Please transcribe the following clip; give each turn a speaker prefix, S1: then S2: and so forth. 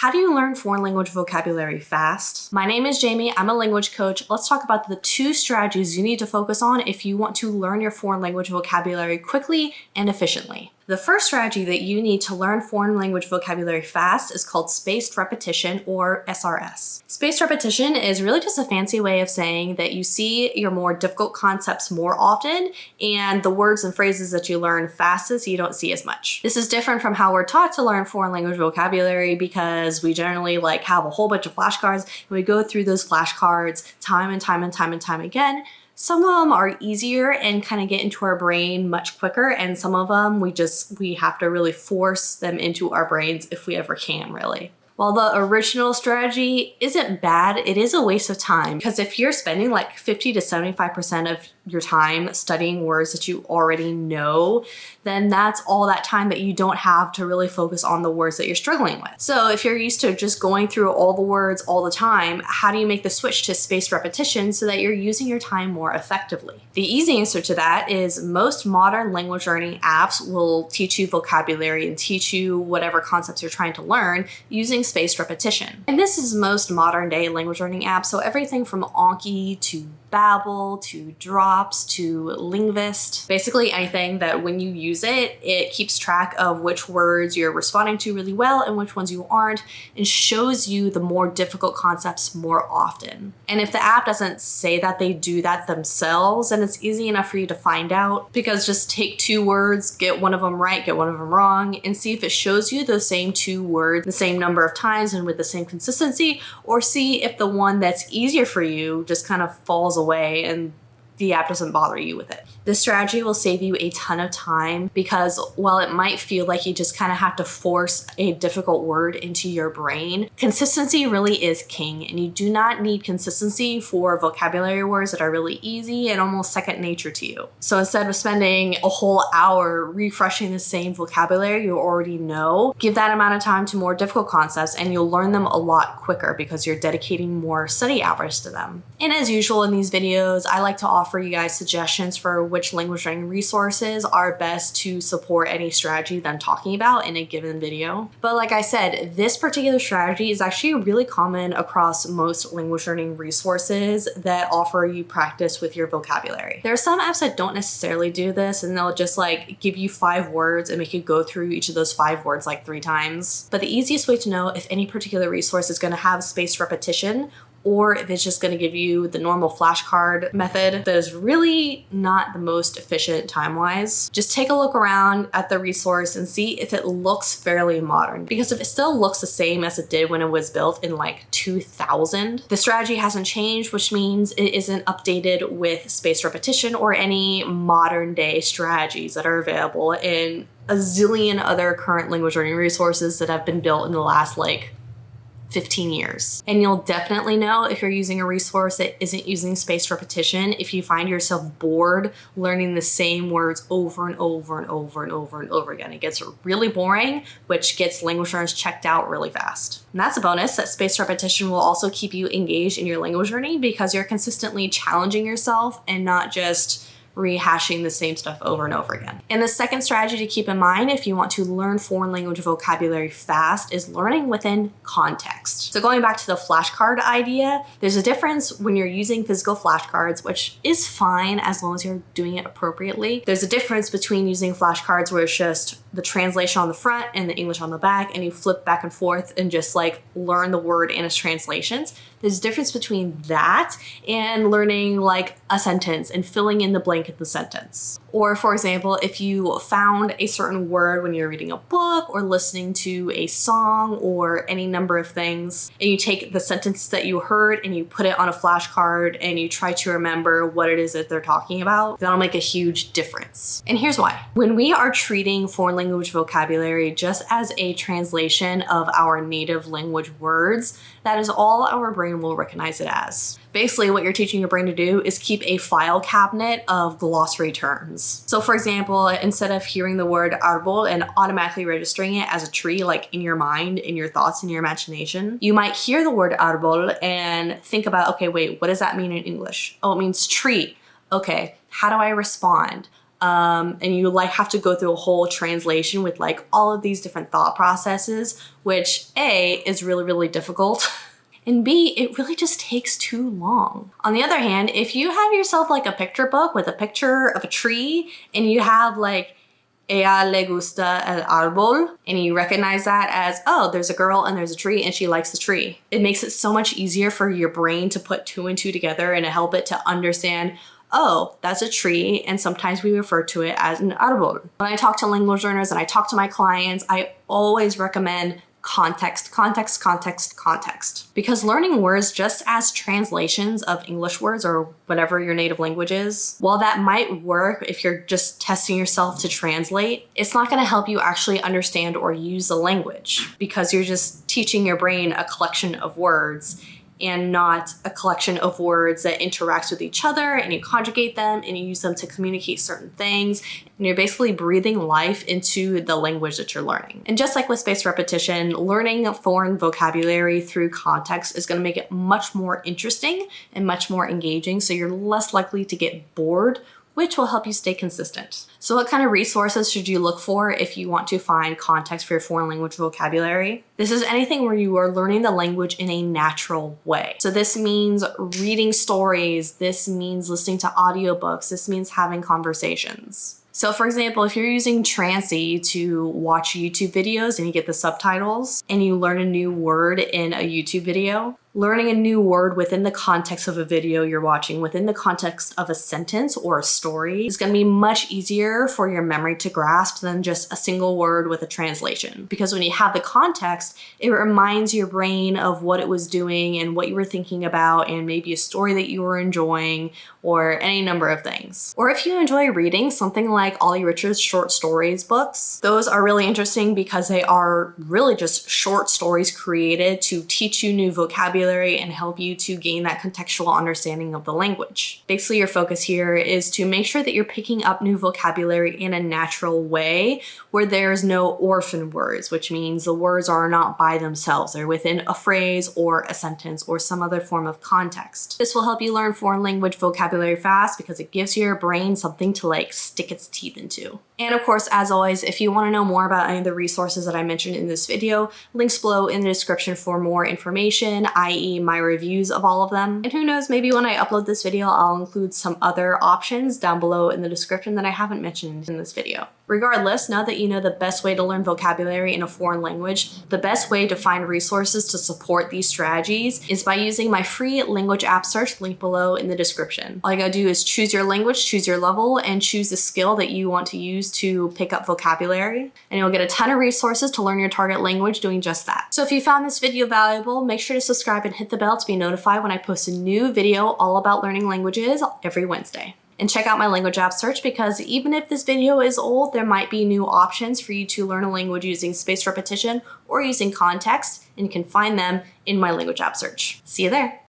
S1: How do you learn foreign language vocabulary fast? My name is Jamie, I'm a language coach. Let's talk about the 2 strategies you need to focus on if you want to learn your foreign language vocabulary quickly and efficiently. The first strategy that you need to learn foreign language vocabulary fast is called spaced repetition, or SRS. Spaced repetition is really just a fancy way of saying that you see your more difficult concepts more often and the words and phrases that you learn fastest you don't see as much. This is different from how we're taught to learn foreign language vocabulary because we generally have a whole bunch of flashcards and we go through those flashcards time and time again. Some of them are easier and kind of get into our brain much quicker, and some of them we have to really force them into our brains if we ever can, really. While the original strategy isn't bad, it is a waste of time because if you're spending 50 to 75% of your time studying words that you already know, then that's all that time that you don't have to really focus on the words that you're struggling with. So if you're used to just going through all the words all the time, how do you make the switch to spaced repetition so that you're using your time more effectively? The easy answer to that is most modern language learning apps will teach you vocabulary and teach you whatever concepts you're trying to learn using spaced repetition. And this is most modern day language learning apps, so everything from Anki to Babbel to Drops to Linguist. Basically anything that when you use it, it keeps track of which words you're responding to really well and which ones you aren't, and shows you the more difficult concepts more often. And if the app doesn't say that they do that themselves, then it's easy enough for you to find out, because just take 2 words, get one of them right, get one of them wrong, and see if it shows you those same 2 words the same number of times and with the same consistency, or see if the one that's easier for you just kind of falls away and the app doesn't bother you with it. This strategy will save you a ton of time because while it might feel like you just kind of have to force a difficult word into your brain, consistency really is king, and you do not need consistency for vocabulary words that are really easy and almost second nature to you. So instead of spending a whole hour refreshing the same vocabulary you already know, give that amount of time to more difficult concepts and you'll learn them a lot quicker because you're dedicating more study hours to them. And as usual in these videos, I like to offer you guys suggestions for which language learning resources are best to support any strategy that I'm talking about in a given video. But like I said, this particular strategy is actually really common across most language learning resources that offer you practice with your vocabulary. There are some apps that don't necessarily do this, and they'll just give you 5 words and make you go through each of those 5 words 3 times. But the easiest way to know if any particular resource is going to have spaced repetition or if it's just going to give you the normal flashcard method that is really not the most efficient time-wise, just take a look around at the resource and see if it looks fairly modern. Because if it still looks the same as it did when it was built in 2000, the strategy hasn't changed, which means it isn't updated with spaced repetition or any modern day strategies that are available in a zillion other current language learning resources that have been built in the last 15 years. And you'll definitely know if you're using a resource that isn't using spaced repetition if you find yourself bored learning the same words over and over and over and over and over again. It gets really boring, which gets language learners checked out really fast. And that's a bonus that spaced repetition will also keep you engaged in your language learning because you're consistently challenging yourself and not just rehashing the same stuff over and over again. And the second strategy to keep in mind if you want to learn foreign language vocabulary fast is learning within context. So going back to the flashcard idea, there's a difference when you're using physical flashcards, which is fine as long as you're doing it appropriately. There's a difference between using flashcards where it's just the translation on the front and the English on the back, and you flip back and forth and just learn the word and its translations. There's a difference between that and learning a sentence and filling in the blank in the sentence. Or for example, if you found a certain word when you're reading a book or listening to a song or any number of things, and you take the sentence that you heard and you put it on a flashcard and you try to remember what it is that they're talking about, that'll make a huge difference. And here's why. When we are treating foreign language vocabulary just as a translation of our native language words, that is all our brain will recognize it as. Basically, what you're teaching your brain to do is keep a file cabinet of glossary terms. So for example, instead of hearing the word árbol and automatically registering it as a tree, in your mind, in your thoughts, in your imagination, you might hear the word árbol and think about, okay, wait, what does that mean in English? Oh, it means tree. Okay, how do I respond? and you like have to go through a whole translation with like all of these different thought processes, which A, is really, really difficult. And B, it really just takes too long. On the other hand, if you have yourself like a picture book with a picture of a tree and you have like ella le gusta el árbol, and you recognize that as, oh, there's a girl and there's a tree and she likes the tree. It makes it so much easier for your brain to put two and two together and to help it to understand, oh, that's a tree, and sometimes we refer to it as an árbol. When I talk to language learners and I talk to my clients, I always recommend context, context, context, context. Because learning words just as translations of English words or whatever your native language is, while that might work if you're just testing yourself to translate, it's not going to help you actually understand or use the language because you're just teaching your brain a collection of words and not a collection of words that interacts with each other, and you conjugate them and you use them to communicate certain things. And you're basically breathing life into the language that you're learning. And just like with spaced repetition, learning foreign vocabulary through context is going to make it much more interesting and much more engaging, so you're less likely to get bored, which will help you stay consistent. So what kind of resources should you look for if you want to find context for your foreign language vocabulary? This is anything where you are learning the language in a natural way. So this means reading stories, this means listening to audiobooks, this means having conversations. So for example, if you're using Transy to watch YouTube videos and you get the subtitles and you learn a new word in a YouTube video, learning a new word within the context of a video you're watching, within the context of a sentence or a story, is going to be much easier for your memory to grasp than just a single word with a translation. Because when you have the context, it reminds your brain of what it was doing and what you were thinking about, and maybe a story that you were enjoying, or any number of things. Or if you enjoy reading something like Ollie Richards' short stories books, those are really interesting because they are really just short stories created to teach you new vocabulary and help you to gain that contextual understanding of the language. Basically, your focus here is to make sure that you're picking up new vocabulary in a natural way where there's no orphan words, which means the words are not by themselves. They're within a phrase or a sentence or some other form of context. This will help you learn foreign language vocabulary fast because it gives your brain something to like stick its teeth into. And of course, as always, if you want to know more about any of the resources that I mentioned in this video, links below in the description for more information, i.e. my reviews of all of them. And who knows, maybe when I upload this video, I'll include some other options down below in the description that I haven't mentioned in this video. Regardless, now that you know the best way to learn vocabulary in a foreign language, the best way to find resources to support these strategies is by using my free language app search link below in the description. All you gotta do is choose your language, choose your level, and choose the skill that you want to use to pick up vocabulary. And you'll get a ton of resources to learn your target language doing just that. So if you found this video valuable, make sure to subscribe and hit the bell to be notified when I post a new video all about learning languages every Wednesday. And check out my language app search because even if this video is old, there might be new options for you to learn a language using spaced repetition or using context, and you can find them in my language app search. See you there.